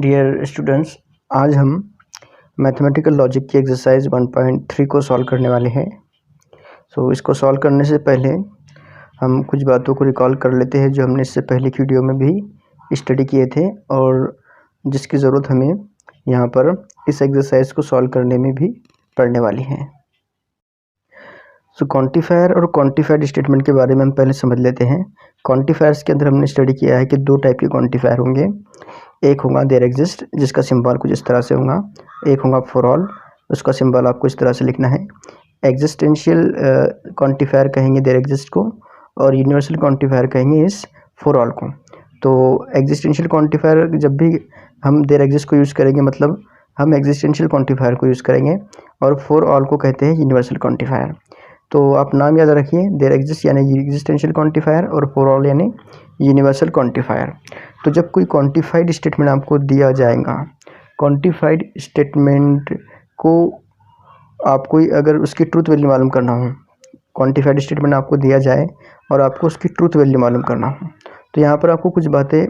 Dear students, आज हम mathematical logic की एक्सरसाइज 1.3 को सॉल्व करने वाले हैं। इसको सॉल्व करने से पहले हम कुछ बातों को रिकॉल कर लेते हैं जो हमने इससे पहले की वीडियो में भी स्टडी किए थे और जिसकी ज़रूरत हमें यहाँ पर इस एक्सरसाइज को सॉल्व करने में भी पड़ने वाली है। क्वांटिफायर और क्वांटिफाइड स्टेटमेंट के बारे में हम पहले समझ लेते हैं। क्वांटिफायर्स के अंदर हमने स्टडी किया है कि दो टाइप के क्वांटिफायर होंगे। एक होगा देयर एग्जिस्ट, जिसका सिंबल कुछ इस तरह से होगा। एक होगा फॉर ऑल, उसका सिंबल आपको इस तरह से लिखना है। एग्जिस्टेंशियल क्वांटिफायर कहेंगे देयर एग्जिस्ट को और यूनिवर्सल क्वांटिफायर कहेंगे इस फॉर ऑल को। तो एग्जिस्टेंशियल क्वांटिफायर जब भी हम देयर एग्जिस्ट को यूज़ करेंगे मतलब हम एग्जिस्टेंशियल क्वांटिफायर को यूज़ करेंगे और फॉर ऑल को कहते हैं यूनिवर्सल क्वांटिफायर। तो आप नाम याद रखिए, देयर एग्जिस्ट यानी एग्जिस्टेंशियल क्वांटिफायर और फॉर ऑल यानी यूनिवर्सल क्वांटिफायर। तो जब कोई क्वांटिफाइड स्टेटमेंट आपको दिया जाएगा, क्वांटिफाइड स्टेटमेंट को आपको अगर उसकी ट्रूथ वैल्यू मालूम करना हो, क्वांटिफाइड स्टेटमेंट आपको दिया जाए और आपको उसकी ट्रूथ वैल्यू मालूम करना हो, तो यहाँ पर आपको कुछ बातें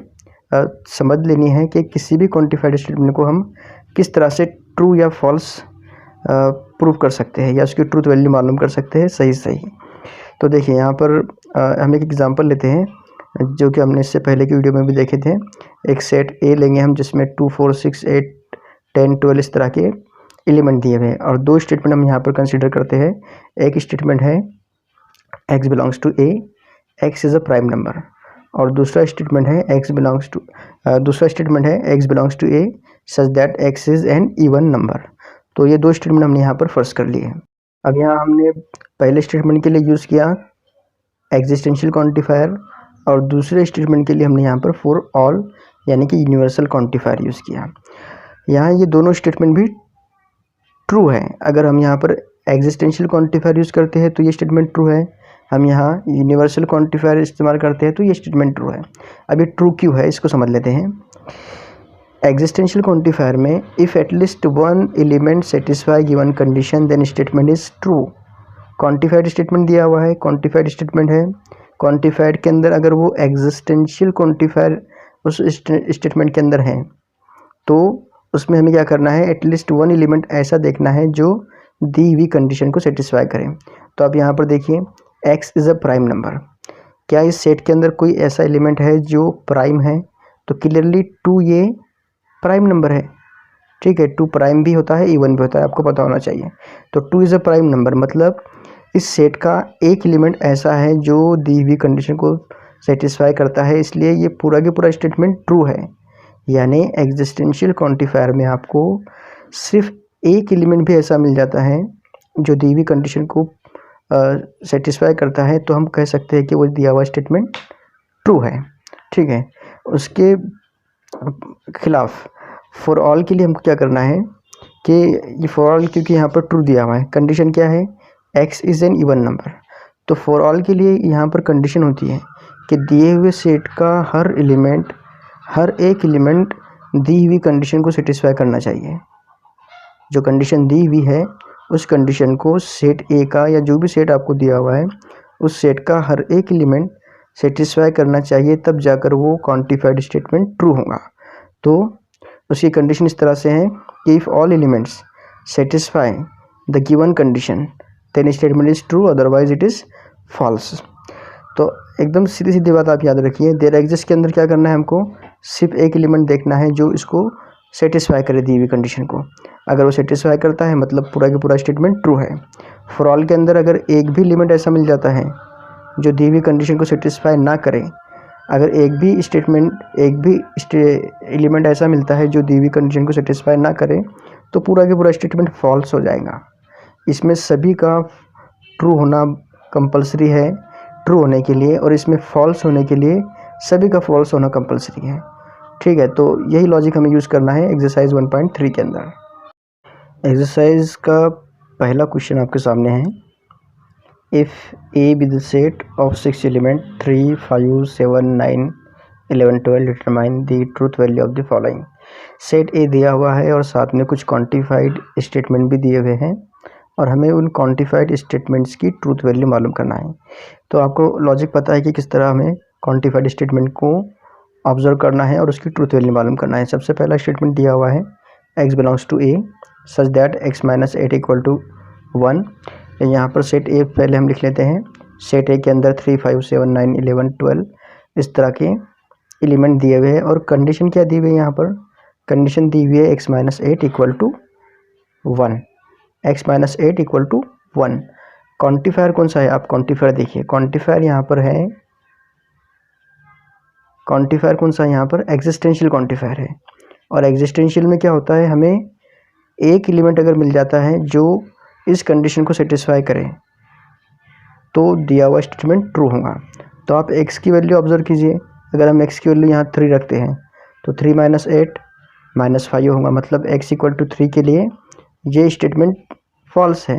समझ लेनी है कि किसी भी क्वांटिफाइड स्टेटमेंट को हम किस तरह से ट्रू या फॉल्स प्रूव कर सकते हैं या उसकी ट्रूथ वैल्यू मालूम कर सकते हैं सही। तो देखिए यहाँ पर हम एक एग्जांपल लेते हैं जो कि हमने इससे पहले की वीडियो में भी देखे थे। एक सेट ए लेंगे हम जिसमें 2, 4, 6, 8, 10, 12 इस तरह के एलिमेंट दिए हुए हैं और दो स्टेटमेंट हम यहाँ पर कंसीडर करते हैं। एक स्टेटमेंट है x belongs to A, x is a prime number, और दूसरा स्टेटमेंट है x belongs to A such that x is an even number. तो ये दो स्टेटमेंट हमने यहाँ पर फर्स्ट कर लिए हैं। अब यहाँ हमने पहले स्टेटमेंट के लिए यूज़ किया एग्जिस्टेंशियल क्वांटिफायर और दूसरे स्टेटमेंट के लिए हमने यहाँ पर फॉर ऑल यानी कि यूनिवर्सल क्वांटिफायर यूज़ किया। यहाँ ये दोनों स्टेटमेंट भी ट्रू है। अगर हम यहाँ पर एग्जिस्टेंशियल क्वांटिफायर यूज़ करते हैं तो ये स्टेटमेंट ट्रू है, हम यहाँ यूनिवर्सल क्वांटिफायर इस्तेमाल करते हैं तो ये स्टेटमेंट ट्रू है। अब ये ट्रू क्यों है इसको समझ लेते हैं। एग्जिस्टेंशियल क्वांटिफायर में if at least one element satisfy given condition then statement is true. Quantified statement दिया हुआ है, क्वांटिफाइड स्टेटमेंट है, क्वांटिफाइड के अंदर अगर वो एग्जिस्टेंशियल क्वांटिफायर उस स्टेटमेंट के अंदर है तो उसमें हमें क्या करना है, एटलीस्ट वन एलिमेंट ऐसा देखना है जो दी हुई कंडीशन को सेटिस्फाई करे। तो अब यहाँ पर देखिए x is a prime number, क्या इस सेट के अंदर कोई ऐसा एलिमेंट है जो प्राइम है? तो क्लियरली 2 ये प्राइम नंबर है, ठीक है। 2 प्राइम भी होता है, इवन भी होता है, आपको पता होना चाहिए। तो 2 इज़ अ प्राइम नंबर मतलब इस सेट का एक एलिमेंट ऐसा है जो दी हुई कंडीशन को सेटिस्फाई करता है, इसलिए ये पूरा के पूरा स्टेटमेंट ट्रू है। यानी एग्जिस्टेंशियल क्वांटिफायर में आपको सिर्फ एक एलिमेंट भी ऐसा मिल जाता है जो दी हुई कंडीशन को सेटिस्फाई करता है, तो हम कह सकते हैं कि वो दिया हुआ स्टेटमेंट ट्रू है, ठीक है। उसके खिलाफ फॉर ऑल के लिए हमको क्या करना है कि ये फॉर ऑल क्योंकि यहाँ पर ट्रू दिया हुआ है, कंडीशन क्या है, x is an even number. तो फॉर ऑल के लिए यहाँ पर कंडीशन होती है कि दिए हुए सेट का हर एक एलिमेंट दी हुई कंडीशन को सेटिस्फाई करना चाहिए। जो कंडीशन दी हुई है उस कंडीशन को सेट ए का या जो भी सेट आपको दिया हुआ है उस सेट का हर एक एलिमेंट सेटिस्फाई करना चाहिए, तब जाकर वो क्वांटिफाइड स्टेटमेंट ट्रू होगा। तो उसकी कंडीशन इस तरह से है कि if all elements satisfy the given condition then statement is true, otherwise it is false. तो एकदम सीधी सीधी बात आप याद रखिए, देयर एग्जिस्ट के अंदर क्या करना है, हमको सिर्फ एक एलिमेंट देखना है जो इसको सेटिस्फाई करे दी हुई कंडीशन को। अगर वो सेटिस्फाई करता है मतलब पूरा का पूरा स्टेटमेंट ट्रू है। फॉर ऑल के अंदर अगर एक भी एलिमेंट ऐसा मिल जाता है जो दी हुई कंडीशन को सेटिस्फाई ना करे, अगर एक भी एलिमेंट ऐसा मिलता है जो दी हुई कंडीशन को सेटिस्फाई ना करे, तो पूरा का पूरा स्टेटमेंट फॉल्स हो जाएगा। इसमें सभी का ट्रू होना कंपलसरी है ट्रू होने के लिए, और इसमें फॉल्स होने के लिए सभी का फॉल्स होना कंपलसरी है, ठीक है। तो यही लॉजिक हमें यूज़ करना है एक्सरसाइज 1.3 के अंदर। एक्सरसाइज का पहला क्वेश्चन आपके सामने है, if A be the set of 6 element 3, 5, 7, 9, 11, 12 determine the truth value of the following. Set ए दिया हुआ है और साथ में कुछ क्वांटिफाइड स्टेटमेंट भी दिए हुए हैं और हमें उन क्वांटिफाइड स्टेटमेंट्स की ट्रूथ वैल्यू मालूम करना है। तो आपको लॉजिक पता है कि किस तरह हमें क्वांटिफाइड स्टेटमेंट को ऑब्जर्व करना है और उसकी ट्रूथ वैल्यू मालूम करना है। सबसे पहला स्टेटमेंट दिया हुआ है x belongs to a such that x minus 8 equal to 1। यहाँ पर सेट ए पहले हम लिख लेते हैं। सेट ए के अंदर 3, 5, 7, 9, 11, 12 इस तरह के एलिमेंट दिए हुए हैं और कंडीशन क्या दी हुई है, यहाँ पर कंडीशन दी हुई है x minus 8 equal to 1, x minus 8 equal to 1। Quantifier कौन सा है, आप क्वांटिफायर देखिए। क्वांटिफायर यहाँ पर है, क्वांटिफायर कौन सा है यहाँ पर, एग्जिस्टेंशियल क्वांटिफायर है। और एग्जिस्टेंशियल में क्या होता है, हमें एक एलिमेंट अगर मिल जाता है जो इस कंडीशन को सेटिस्फाई करे तो दिया हुआ स्टेटमेंट ट्रू होगा। तो आप x की वैल्यू ऑब्जर्व कीजिए। अगर हम x की वैल्यू यहाँ 3 रखते हैं तो 3 माइनस 8 माइनस 5 होगा, मतलब x इक्वल टू 3 के लिए ये स्टेटमेंट फॉल्स है।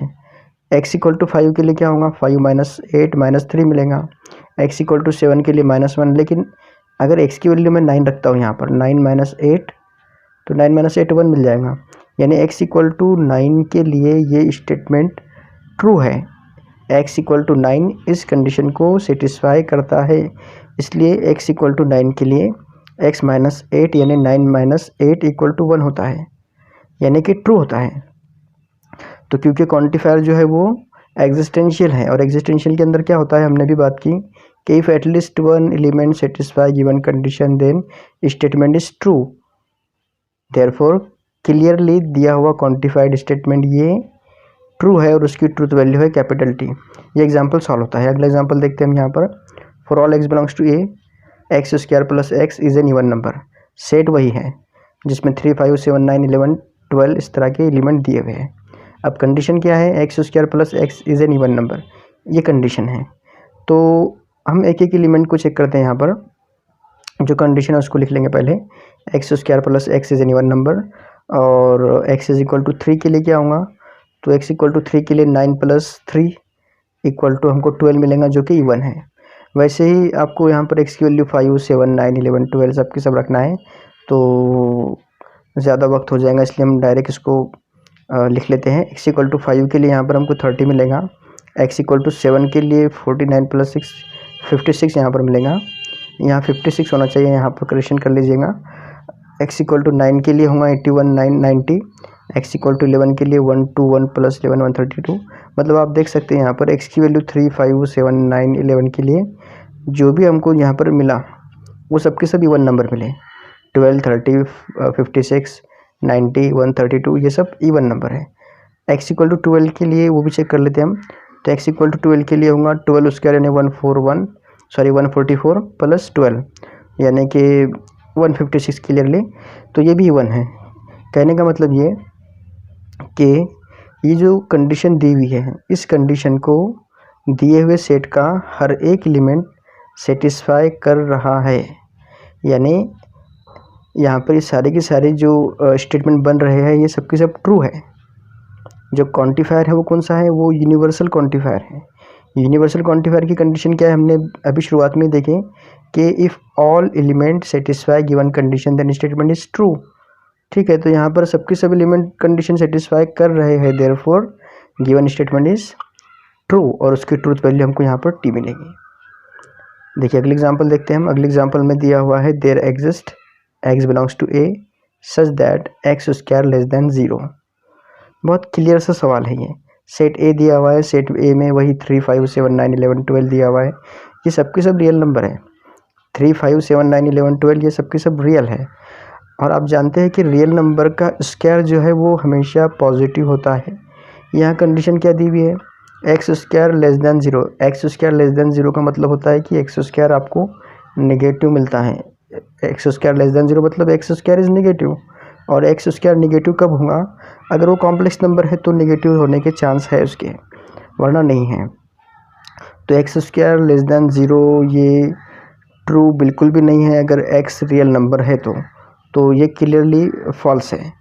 x इक्वल टू 5 के लिए क्या होगा, 5 माइनस 8 माइनस 3 मिलेगा। x इक्वल टू 7 के लिए -1, लेकिन अगर x की वैल्यू मैं 9 रखता हूँ यहाँ पर 9 माइनस 8 तो 9 माइनस 8 1 मिल जाएगा, यानी x इक्वल टू 9 के लिए ये स्टेटमेंट ट्रू है। x इक्वल टू 9 इस कंडीशन को सेटिस्फाई करता है, इसलिए x इक्वल टू 9 के लिए x माइनस 8 यानी 9 माइनस 8 इक्वल टू 1 होता है, यानी कि ट्रू होता है। तो क्योंकि क्वांटिफायर जो है वो एग्जिस्टेंशियल है और एग्जिस्टेंशियल के अंदर क्या होता है, हमने भी बात की कि if at least one element satisfy given condition then statement is true. Therefore clearly दिया हुआ क्वांटिफाइड स्टेटमेंट ये ट्रू है और उसकी ट्रूथ वैल्यू है कैपिटल T। ये एग्जांपल सॉल्व होता है। अगला एग्जांपल देखते हैं हम यहाँ पर। For all x belongs to a x square plus x is an even number. Set वही है जिसमें 3, 5, 7, 9, 11, 12 इस तरह के एलिमेंट दिए हुए हैं। अब कंडीशन क्या है, x square plus x is an even number, ये कंडीशन है। तो हम एक एक एलिमेंट को चेक करते हैं। यहाँ पर जो कंडीशन है उसको लिख लेंगे पहले। X square plus x is an even number और एक्स इज इक्वल टू 3 के लिए क्या होगा, तो x इक्वल टू 3 के लिए 9 प्लस 3 इक्वल टू हमको 12 मिलेगा जो कि इवन है। वैसे ही आपको यहाँ पर x की वैल्यू 5, 7, 9, 11, 12 सब की सब रखना है तो ज़्यादा वक्त हो जाएगा, इसलिए हम डायरेक्ट इसको लिख लेते हैं। x इक्वल टू 5 के लिए यहाँ पर हमको 30 मिलेगा। x इक्वल टू 7 के लिए 49 प्लस 6 56 यहाँ पर मिलेगा। यहाँ 56 होना चाहिए, यहाँ पर करेक्शन कर लीजिएगा। x इक्वल टू 9 के लिए होगा 81, 9, 90। x इक्वल टू 11 के लिए 1, 2, 1 प्लस 11, 132। मतलब आप देख सकते हैं यहाँ पर x की वैल्यू 3, 5, 7, 9, 11 के लिए जो भी हमको यहाँ पर मिला वो सबके सब इवन नंबर मिले। 12, 30, 56, 90, 132 ये सब इवन नंबर है। x इक्वल टू 12 के लिए वो भी चेक कर लेते हैं हम। तो x इक्वल टू 12 के लिए होगा 12 स्क्वायर यानी 144 प्लस 12 यानी कि 156 क्लियरली, तो ये भी इवन है। कहने का मतलब ये कि ये जो कंडीशन दी हुई है इस कंडीशन को दिए हुए सेट का हर एक एलिमेंट सेटिस्फाई कर रहा है, यानी यहाँ पर ये सारे के सारे जो स्टेटमेंट बन रहे हैं ये सब के सब ट्रू है। जो क्वांटिफायर है वो कौन सा है, वो यूनिवर्सल क्वांटिफायर है। यूनिवर्सल क्वांटिफायर की कंडीशन क्या है, हमने अभी शुरुआत में देखे कि if all element satisfy given condition then statement is true. ठीक है, तो यहाँ पर सबके सब एलिमेंट कंडीशन सेटिस्फाई कर रहे हैं, therefore given statement is true और उसकी ट्रूथ वैल्यू हमको यहाँ पर T मिलेगी। देखिए अगले एग्जांपल देखते हैं हम। अगले एग्जांपल में दिया हुआ है there exist x belongs to a such that x square less than 0। बहुत क्लियर सा सवाल है ये। सेट A दिया हुआ है, सेट A में वही 3, 5, 7, 9, 11, 12 दिया हुआ है। ये सबके सब रियल नंबर है। 3, 5, 7, 9, 11, 12 ये सबके सब रियल है। और आप जानते हैं कि रियल नंबर का स्क्वायर जो है वो हमेशा पॉजिटिव होता है। यहाँ कंडीशन क्या दी हुई है, x square less than 0। X square less than 0 का मतलब होता है कि एक्स स्क्वायर आपको नेगेटिव मिलता है। एक्स स्क्वायर लेस देन 0 मतलब एक्स स्क्वायर इज़ नेगेटिव। और एक्स स्क्वायर नेगेटिव कब होगा, अगर वो कॉम्प्लेक्स नंबर है तो नेगेटिव होने के चांस है उसके, वरना नहीं है। तो एक्स स्क्वायर लेस देन 0 ये ट्रू बिल्कुल भी नहीं है अगर एक्स रियल नंबर है तो ये क्लियरली फॉल्स है,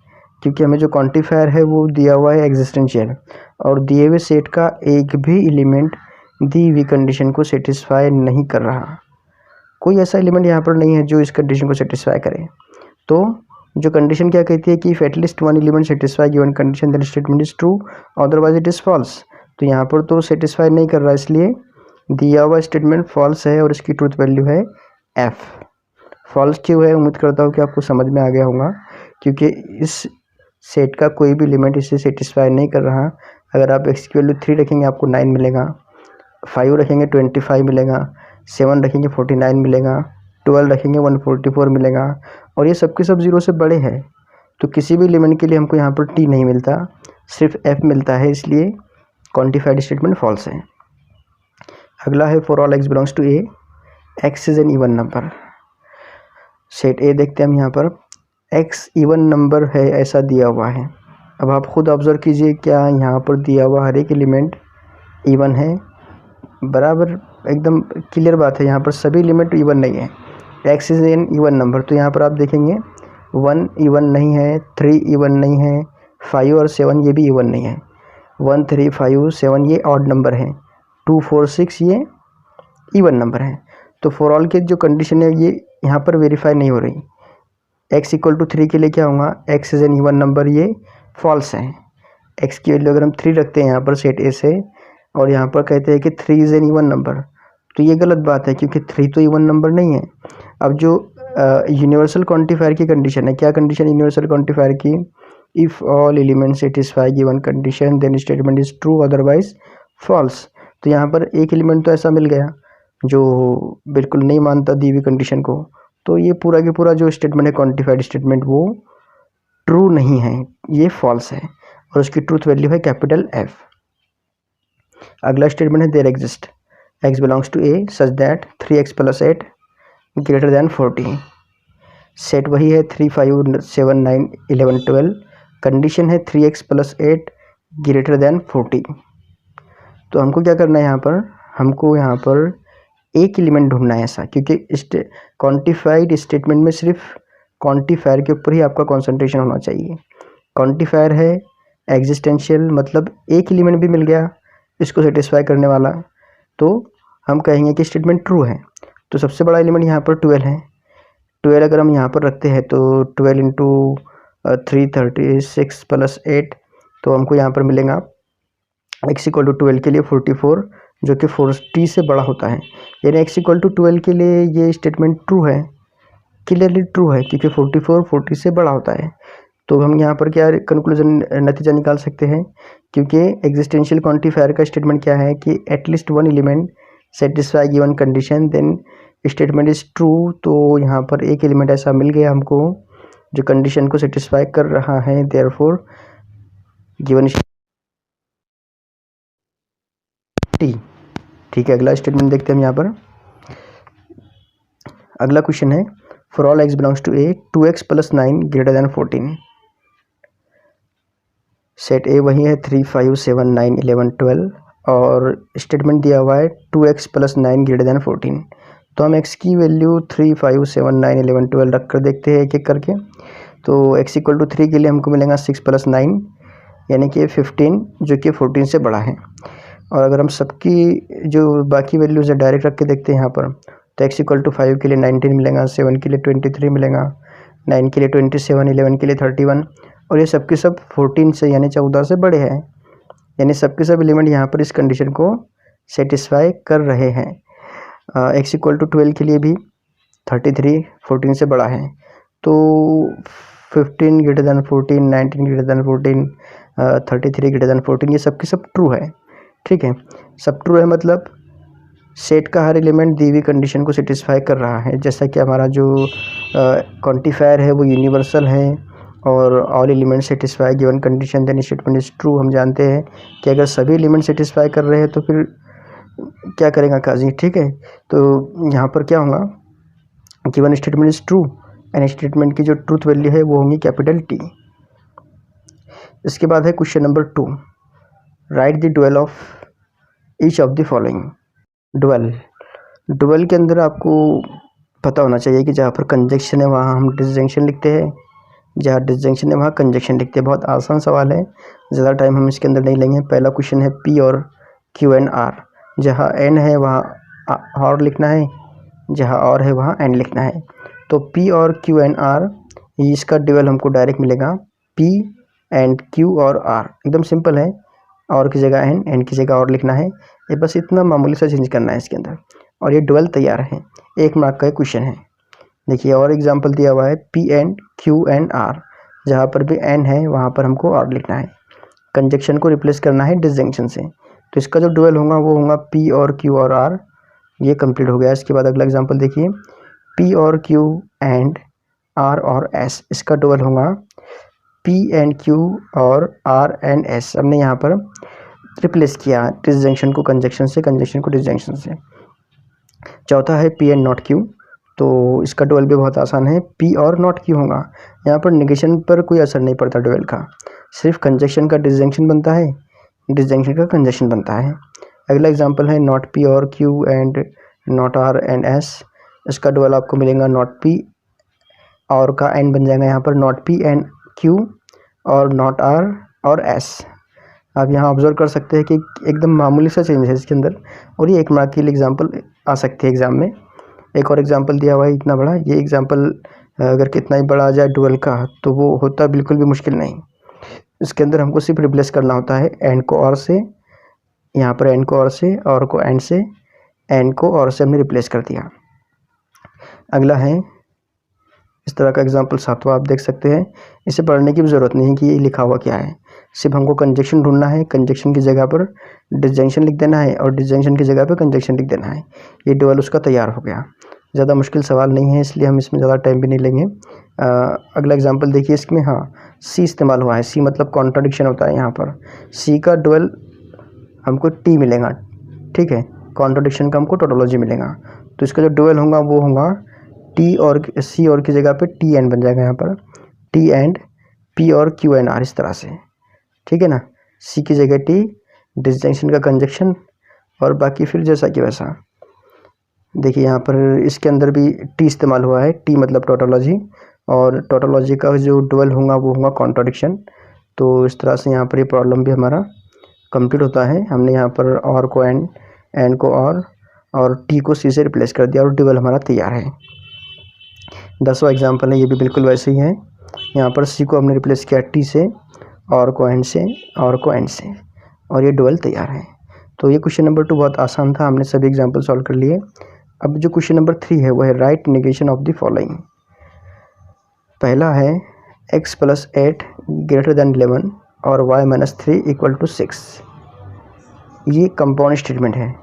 क्योंकि हमें जो क्वांटिफायर है वो दिया हुआ है एग्जिस्टेंशियल और दिए हुए सेट का एक भी एलिमेंट दी हुई कंडीशन को सेटिस्फाई नहीं कर रहा। कोई ऐसा एलिमेंट यहाँ पर नहीं है जो इस कंडीशन को सेटिस्फाई करे। तो जो कंडीशन क्या कहती है कि if at least one element satisfy given condition then statement is true otherwise it is false. तो यहाँ पर तो सेटिस्फाई नहीं कर रहा, इसलिए दिया हुआ स्टेटमेंट फॉल्स है और इसकी ट्रूथ वैल्यू है F। फॉल्स क्यों है, उम्मीद करता हूँ कि आपको समझ में आ गया होगा, क्योंकि इस सेट का कोई भी एलिमेंट इसे सेटिस्फाई नहीं कर रहा। अगर आप x की वैल्यू 3 रखेंगे आपको 9 मिलेगा, 5 रखेंगे 25 मिलेगा, 7 रखेंगे 49 मिलेगा, 12 रखेंगे 144 मिलेगा, और ये सब के सब 0 से बड़े हैं। तो किसी भी एलिमेंट के लिए हमको यहाँ पर t नहीं मिलता, सिर्फ f मिलता है, इसलिए क्वांटिफाइड स्टेटमेंट फॉल्स है। अगला है for all x belongs to a, x is an even number. Set a देखते हैं हम यहाँ पर, x इवन नंबर है ऐसा दिया हुआ है। अब आप खुद ऑब्जर्व कीजिए, क्या यहाँ पर दिया हुआ हर एक एलिमेंट इवन है? बराबर एकदम क्लियर बात है, यहाँ पर सभी एलिमेंट इवन नहीं है। x is an even number, तो यहाँ पर आप देखेंगे 1 इवन नहीं है, 3 इवन नहीं है, 5 और 7 ये भी इवन नहीं है। 1 3 5 7 ये ऑड नंबर है, 2 4 6 ये इवन नंबर है। तो फॉर ऑल के जो कंडीशन है ये यहाँ पर वेरीफाई नहीं हो रही। x इक्वल टू 3 के लिए क्या होगा, x is an even number, ये फॉल्स है। x की वैल्यू अगर हम 3 रखते हैं यहाँ पर सेट ए से, और यहाँ पर कहते हैं कि 3 इज एन इवन नंबर, तो ये गलत बात है, क्योंकि 3 तो इवन नंबर नहीं है। अब जो यूनिवर्सल क्वांटिफायर की कंडीशन है, क्या कंडीशन यूनिवर्सल क्वांटिफायर की, if all element satisfy given condition then statement is true otherwise false. तो यहाँ पर एक एलिमेंट तो ऐसा मिल गया जो बिल्कुल नहीं मानता दी हुई कंडीशन को, तो ये पूरा के पूरा जो स्टेटमेंट है क्वांटिफाइड स्टेटमेंट वो ट्रू नहीं है, ये फॉल्स है, और उसकी ट्रूथ वैल्यू है कैपिटल F। अगला स्टेटमेंट है there exist x belongs to a such that 3x + 8 greater than 40। Set वही है 3 5 7 9 11 12, कंडीशन है 3x + 8 ग्रेटर दैन 40। तो हमको क्या करना है यहाँ पर, हमको यहाँ पर एक एलिमेंट ढूंढना है ऐसा, क्योंकि क्वांटिफाइड स्टेटमेंट में सिर्फ क्वांटिफायर के ऊपर ही आपका कंसंट्रेशन होना चाहिए। क्वांटिफायर है एग्जिस्टेंशियल, मतलब एक एलिमेंट भी मिल गया इसको सेटिस्फाई करने वाला, तो हम कहेंगे कि स्टेटमेंट ट्रू है। तो सबसे बड़ा एलिमेंट यहाँ पर 12 है। 12 अगर हम यहाँ पर रखते हैं तो 12 × 3 36 + 8, तो हमको यहाँ पर मिलेगा x = 12 के लिए 44, जो कि 40 से बड़ा होता है। यानी x = 12 के लिए ये स्टेटमेंट ट्रू है, क्लियरली ट्रू है, क्योंकि 44 40 से बड़ा होता है। तो हम यहाँ पर क्या कंक्लूजन नतीजा निकाल सकते हैं, क्योंकि एग्जिस्टेंशियल क्वांटिफायर का स्टेटमेंट क्या है कि at least one element satisfy given condition then statement is true. तो यहाँ पर एक एलिमेंट ऐसा मिल गया हमको जो कंडीशन को सेटिस्फाई कर रहा है, देयरफॉर गिवन टी। ठीक है, अगला स्टेटमेंट देखते हैं हम यहाँ पर। अगला क्वेश्चन है for all x belongs to a 2x + 9 greater than 14। Set A वही है 3 5 7 9 11 12, और स्टेटमेंट दिया हुआ है 2x + 9 ग्रेटर दैन 14। तो हम x की वैल्यू 3 5 7 9 11 12 रख कर देखते हैं एक एक करके। तो x = 3 के लिए हमको मिलेगा 6 + 9 यानी कि 15, जो कि 14 से बड़ा है। और अगर हम सबकी जो बाकी वैल्यूज़ है डायरेक्ट रख के देखते हैं यहाँ पर, तो x = 5 के लिए 19 मिलेगा, 7 के लिए 23 मिलेगा, 9 के लिए 27, 11 के लिए 31, और ये सब के सब 14 से यानी 14 से बड़े हैं। यानी सब के सब एलिमेंट यहाँ पर इस कंडीशन को सेटिस्फाई कर रहे हैं। x = 12 के लिए भी 33 14 से बड़ा है। तो 15 greater than 14, 19 greater than 14, 33 greater than 14, ये सब के सब ट्रू है। ठीक है, सब ट्रू है, मतलब सेट का हर एलिमेंट दी हुई कंडीशन को सेटिस्फाई कर रहा है। जैसा कि हमारा जो क्वांटिफायर है वो यूनिवर्सल है, और all element satisfy given condition then statement is true. हम जानते हैं कि अगर सभी एलिमेंट सेटिस्फाई कर रहे हैं तो फिर क्या करेगा काजी। ठीक है, तो यहाँ पर क्या होगा, given statement is true and statement की जो ट्रूथ वैल्यू है वो होगी कैपिटल T। इसके बाद है question number 2, right the dual of each of the following. Dual के अंदर आपको पता होना चाहिए कि जहाँ पर कंजक्शन है वहाँ हम डिसजंक्शन लिखते हैं, जहाँ डिसजंक्शन है वहाँ कंजक्शन लिखते हैं। बहुत आसान सवाल है, ज़्यादा टाइम हम इसके अंदर नहीं लेंगे। पहला क्वेश्चन है P और Q एंड R, जहाँ N है वहाँ और लिखना है, जहाँ और है वहाँ N लिखना है। तो P और Q एंड R, इसका ड्यूअल हमको डायरेक्ट मिलेगा P एंड Q और R। एकदम सिंपल है, और की जगह N की जगह और लिखना है। ये बस इतना मामूली सा चेंज करना है इसके अंदर, और ये ड्यूअल तैयार है। 1 मार्क का क्वेश्चन है। देखिए और एग्जांपल दिया हुआ है P and Q and R, जहाँ पर भी एन है वहाँ पर हमको आर लिखना है, कंजक्शन को रिप्लेस करना है डिसजंक्शन से। तो इसका जो डुअल होगा वो होगा पी और क्यू और आर, ये कंप्लीट हो गया। इसके बाद अगला एग्जांपल देखिए पी और क्यू एंड आर और एस, इसका डुअल होगा पी एंड क्यू और आर एंड एस। हमने यहाँ पर रिप्लेस किया डिसजंक्शन को कंजक्शन से, कंजक्शन को डिसजंक्शन से। चौथा है पी एंड नॉट क्यू, तो इसका डुअल भी बहुत आसान है, पी और नॉट क्यू होगा। यहाँ पर नेगेशन पर कोई असर नहीं पड़ता डुअल का, सिर्फ कंजक्शन का डिसजंक्शन बनता है, डिसजंक्शन का कंजक्शन बनता है। अगला एग्जांपल है नॉट पी और Q and not R and S, इसका डुअल आपको मिलेगा नॉट पी और का एंड बन जाएगा यहाँ पर नॉट पी एंड क्यू और नॉट आर और एस। आप यहाँ ऑब्जर्व कर सकते हैं कि एकदम मामूली सा चेंज है इसके अंदर, और ये 1 मार्क के लिए एग्जाम्पल आ सकती है एग्ज़ाम में। एक और एग्जाम्पल दिया हुआ है इतना बड़ा, ये एग्जाम्पल अगर कितना ही बड़ा आ जाए डुअल का तो वो होता बिल्कुल भी मुश्किल नहीं। इसके अंदर हमको सिर्फ रिप्लेस करना होता है एंड को और से, यहाँ पर एंड को और से, और को एंड से, एंड को और से हमने रिप्लेस कर दिया। अगला है इस तरह का एग्जाम्पल 7वां, आप देख सकते हैं। इसे पढ़ने की भी ज़रूरत नहीं है कि ये लिखा हुआ क्या है, सिर्फ हमको कंजक्शन ढूंढना है, कंजक्शन की जगह पर डिसजंक्शन लिख देना है और डिसजंक्शन की जगह पर कंजक्शन लिख देना है, ये डुअल उसका तैयार हो गया। ज़्यादा मुश्किल सवाल नहीं है, इसलिए हम इसमें ज़्यादा टाइम भी नहीं लेंगे। अगला एग्जांपल देखिए, इसमें हाँ सी इस्तेमाल हुआ है, सी मतलब कॉन्ट्राडिक्शन होता है यहाँ पर। सी का डुअल हमको टी मिलेगा, ठीक है, कॉन्ट्राडिक्शन का हमको टोटोलॉजी मिलेगा। तो इसका जो डुअल होगा वो होगा टी और सी और की जगह पे टी एंड बन जाएगा यहाँ पर, टी एंड पी और क्यू एंड आर, इस तरह से, ठीक है ना। सी की जगह टी, डिसजंक्शन का कंजक्शन, और बाकी फिर जैसा कि वैसा। देखिए यहाँ पर इसके अंदर भी टी इस्तेमाल हुआ है, टी मतलब टोटोलॉजी, और टोटोलॉजी का जो डुअल होगा वो होगा कॉन्ट्राडिक्शन। तो इस तरह से यहाँ पर ये प्रॉब्लम भी हमारा कंप्लीट होता है। हमने यहाँ पर और को एंड को और टी को सी से रिप्लेस कर दिया और डुअल हमारा तैयार है। 10वां एग्जाम्पल है, ये भी बिल्कुल वैसे ही है। यहाँ पर सी को हमने रिप्लेस किया टी से, और को एंड से, और को एंड से, और ये डुअल तैयार है। तो ये क्वेश्चन नंबर 2 बहुत आसान था, हमने सभी एग्जाम्पल सॉल्व कर लिए। अब जो क्वेश्चन नंबर 3 है वो है right negation of the following. पहला है x + 8 > 11 और y - 3 = 6। ये कंपाउंड स्टेटमेंट है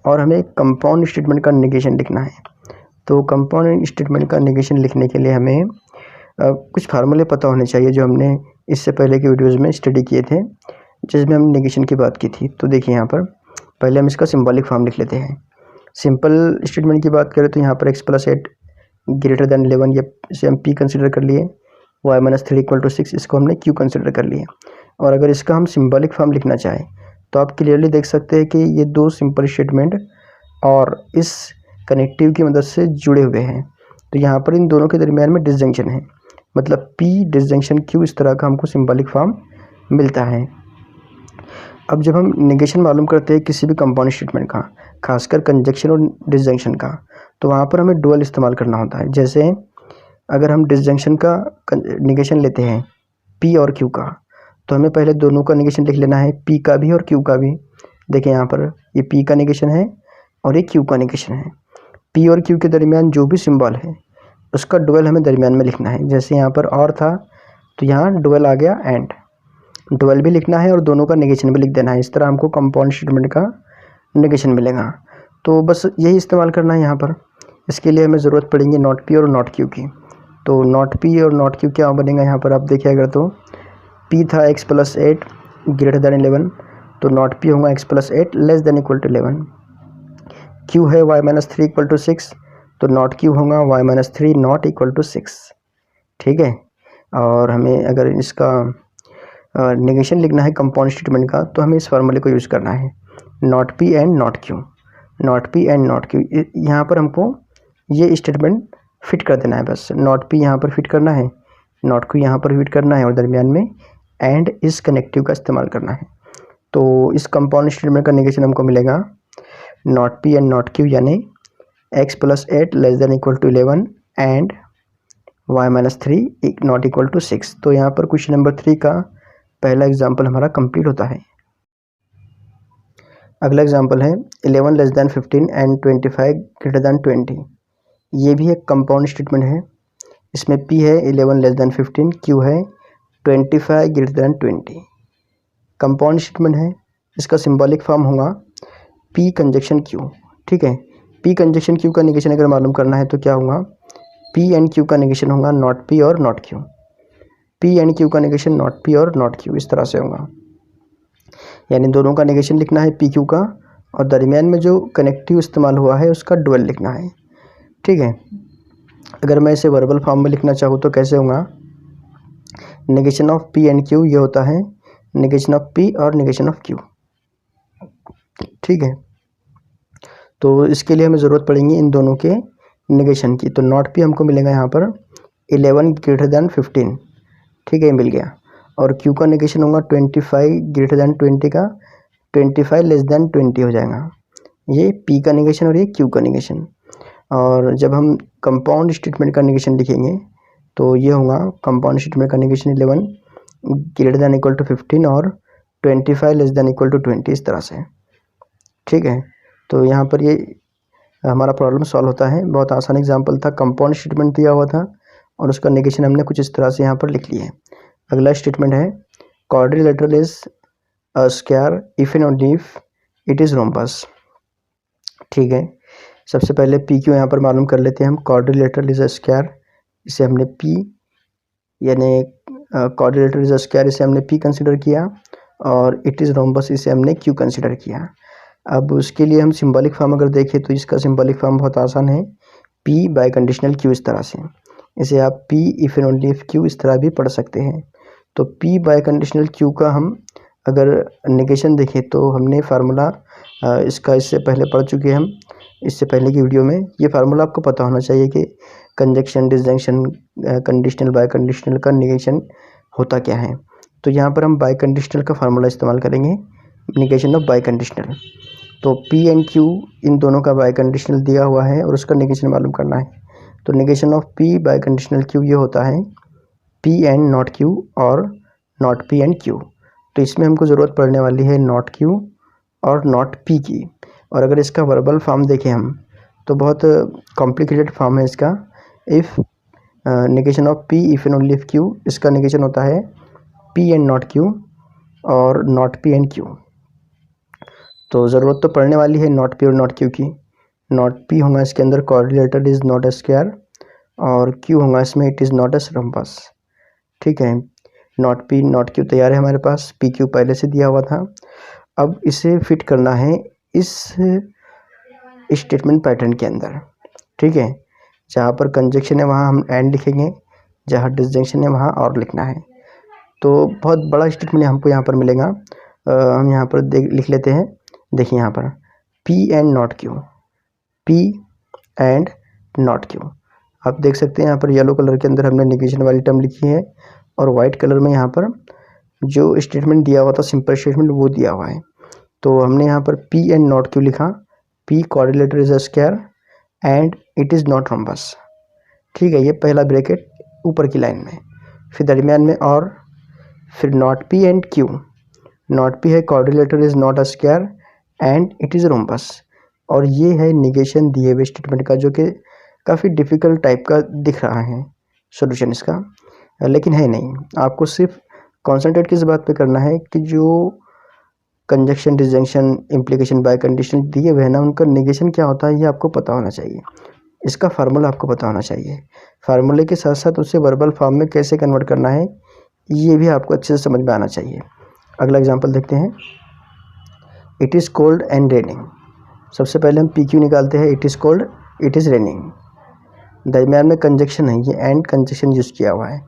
और हमें कंपाउंड स्टेटमेंट का नेगेशन लिखना है। तो कंपाउंड स्टेटमेंट का नेगेशन लिखने के लिए हमें कुछ फार्मूले पता होने चाहिए जो हमने इससे पहले के वीडियोज़ में स्टडी किए थे, जिसमें हम नेगेशन की बात की थी। तो देखिए यहाँ पर पहले हम इसका सिंबॉलिक फॉर्म लिख लेते हैं। सिंपल स्टेटमेंट की बात करें तो यहाँ पर x + 8 > 11, ये इसे हम p कंसिडर कर लिए, y - 3 = 6, इसको हमने q कंसिडर कर लिए। और अगर इसका हम सिंबॉलिक फॉर्म लिखना चाहें तो आप क्लियरली देख सकते हैं कि ये 2 सिंपल स्टेटमेंट और इस कनेक्टिव की मदद से जुड़े हुए हैं। तो यहाँ पर इन दोनों के दरमियान में डिसजंक्शन है, मतलब P डिसजंक्शन Q, इस तरह का हमको सिंबॉलिक फॉर्म मिलता है। अब जब हम नेगेशन मालूम करते हैं किसी भी कंपाउंड स्टेटमेंट का, खासकर कंजक्शन और डिसजंक्शन का, तो वहाँ पर हमें डुअल इस्तेमाल करना होता है। जैसे अगर हम डिसजंक्शन का नेगेशन लेते हैं P और Q का, तो हमें पहले दोनों का नेगेशन लिख लेना है, P का भी और Q का भी। देखिए यहाँ पर ये P का नेगेशन है और ये Q का नेगेशन है। P और Q के दरमियान जो भी सिंबल है उसका डुअल हमें दरमियान में लिखना है। जैसे यहाँ पर और था तो यहाँ डुअल आ गया एंड, डुअल भी लिखना है और दोनों का नेगेशन भी लिख देना है। इस तरह हमको कंपाउंड स्टेटमेंट का नेगेशन मिलेगा। तो बस यही इस्तेमाल करना है यहाँ पर। इसके लिए हमें ज़रूरत पड़ेगी नॉट P और नॉट Q की। तो नॉट P और नॉट Q क्या बनेगा यहाँ पर आप देखिए, अगर तो P था x + 8 > 11, तो नॉट P होगा x + 8 <= 11। Q है y - 3 = 6, तो नॉट Q होगा y - 3 ≠ 6, ठीक है। और हमें अगर इसका नेगेशन लिखना है कंपाउंड स्टेटमेंट का, तो हमें इस फार्मूले को यूज़ करना है, not P and not Q, not P and not Q। यहाँ पर हमको ये स्टेटमेंट फिट कर देना है, बस नॉट P यहाँ पर फिट करना है, नॉट Q यहाँ पर फिट करना है, और दरमियान में एंड इस कनेक्टिव का इस्तेमाल करना है। तो इस कंपाउंड स्टेटमेंट का नेगेशन हमको मिलेगा not P and not Q, यानी x + 8 <= 11 एंड y - 3 ≠ 6। तो यहाँ पर क्वेश्चन नंबर 3 का पहला एग्जाम्पल हमारा कंप्लीट होता है। अगला एग्जाम्पल है 11 < 15 एंड 25 < 20। ये भी एक कंपाउंड स्टेटमेंट है। इसमें P है 11 लेस देन 15, Q है 25 ग्रेटर देन 20। कंपाउंड स्टेटमेंट है, इसका सिंबॉलिक फॉर्म होगा P कंजक्शन Q। ठीक है, P कंजक्शन Q का नेगेशन अगर मालूम करना है तो क्या होगा, P एंड Q का नेगेशन होगा नॉट P और not Q। P and Q का नेगेशन नॉट P और नॉट Q, इस तरह से होगा। यानी दोनों का नेगेशन लिखना है PQ का, और दरमियान में जो कनेक्टिव इस्तेमाल हुआ है उसका डुअल लिखना है। ठीक है, अगर मैं इसे वर्बल फॉर्म में लिखना चाहूँ तो कैसे होगा, negation of P and Q ये होता है नेगेशन ऑफ P और नेगेशन ऑफ Q। ठीक है, तो इसके लिए हमें ज़रूरत पड़ेगी इन दोनों के नेगेशन की। तो नॉट P हमको मिलेगा यहाँ पर 11 ग्रेटर देन 15। ठीक है, मिल गया। और Q का नेगेशन होगा 25 ग्रेटर देन 20 का 25 लेस देन 20 हो जाएगा। ये P का नेगेशन और ये Q का नेगेशन। और जब हम कंपाउंड स्टेटमेंट का नेगेशन लिखेंगे तो ये होगा कंपाउंड स्टेटमेंट का negation 11 greater than equal to 15 और 25 लेस देन इक्वल टू 20, इस तरह से। ठीक है, तो यहाँ पर ये हमारा प्रॉब्लम सॉल्व होता है। बहुत आसान एग्जांपल था, कंपाउंड स्टेटमेंट दिया हुआ था और उसका नेगेशन हमने कुछ इस तरह से यहाँ पर लिख लिया है। अगला स्टेटमेंट है quadrilateral is a square if and only if it is rhombus. ठीक है, सबसे पहले पी क्यू यहाँ पर मालूम कर लेते हैं हम। क्वाड्रिलेटरल इज अ स्क्वायर, इसे हमने पी यानी क्वाड्रिलेटरल इज अ स्क्वायर इसे हमने पी कंसिडर किया, और इट इज़ रोम्बस इसे हमने क्यू कंसिडर किया। अब उसके लिए हम सिंबॉलिक फॉर्म अगर देखें तो इसका सिंबॉलिक फॉर्म बहुत आसान है, पी बाय कंडीशनल क्यू, इस तरह से। इसे आप P if and only if Q इस तरह भी पढ़ सकते हैं। तो पी बाय कंडीशनल क्यू का हम अगर नेगेशन देखें तो हमने फार्मूला इसका इससे पहले पढ़ चुके हैं हम, इससे पहले की वीडियो में। ये फार्मूला आपको पता होना चाहिए कि conjunction, disjunction, conditional, bye conditional का नेगेशन होता क्या है। तो यहाँ पर हम बाय कंडीशनल का फार्मूला इस्तेमाल करेंगे, नेगेशन ऑफ बाय कंडीशनल। तो P एंड Q इन दोनों का बाय कंडीशनल दिया हुआ है और उसका नेगेशन मालूम करना है। तो negation of P bye conditional Q ये होता है P एंड नॉट Q और नॉट P एंड Q। तो इसमें हमको ज़रूरत पड़ने वाली है नॉट Q और नॉट P की। और अगर इसका वर्बल फॉर्म देखें हम तो बहुत कॉम्प्लिकेटेड फॉर्म है इसका। If negation of P if and only if Q, इसका नेगेशन होता है P एंड नॉट Q और नॉट P एंड Q। तो ज़रूरत तो पड़ने वाली है नॉट P और नॉट Q की। नॉट P होगा इसके अंदर quadrilateral is not a square, और Q होगा इसमें it is not a rhombus. ठीक है, नॉट P नॉट Q तैयार है हमारे पास, PQ पहले से दिया हुआ था। अब इसे फिट करना है इस स्टेटमेंट पैटर्न के अंदर। ठीक है, जहाँ पर कंजक्शन है वहाँ हम एंड लिखेंगे, जहाँ डिसजंक्शन है वहाँ और लिखना है। तो बहुत बड़ा स्टेटमेंट हमको यहाँ पर मिलेगा। हम यहाँ पर लिख लेते हैं। देखिए यहाँ पर P and not Q, P and not Q। आप देख सकते हैं यहाँ पर येलो कलर के अंदर हमने नेगेशन वाली टर्म लिखी है, और वाइट कलर में यहाँ पर जो स्टेटमेंट दिया हुआ था सिंपल स्टेटमेंट वो दिया हुआ है। तो हमने यहाँ पर P एंड नॉट Q लिखा, P quadrilateral is a square and it is not rhombus. ठीक है, ये पहला ब्रैकेट ऊपर की लाइन में, फिर दरमियान में और फिर not P and Q। Not P है quadrilateral is not a square and it is rhombus, और ये है निगेशन दिए हुए स्टेटमेंट का, जो कि काफ़ी डिफ़िकल्ट टाइप का दिख रहा है सॉल्यूशन इसका, लेकिन है नहीं। आपको सिर्फ कॉन्सेंट्रेट किस बात पे करना है कि जो conjunction, disjunction, implication, bye conditional दिए हुए हैं ना, उनका निगेशन क्या होता है ये आपको पता होना चाहिए। इसका फार्मूला आपको पता होना चाहिए। फार्मूले के साथ साथ उसे वर्बल फॉर्म में कैसे कन्वर्ट करना है ये भी आपको अच्छे से समझ में आना चाहिए। अगला एग्जांपल देखते हैं, it is cold and raining. सबसे पहले हम PQ निकालते हैं, it is cold, it is raining. दरमियान में कंजक्शन है, ये एंड कंजक्शन यूज़ किया हुआ है,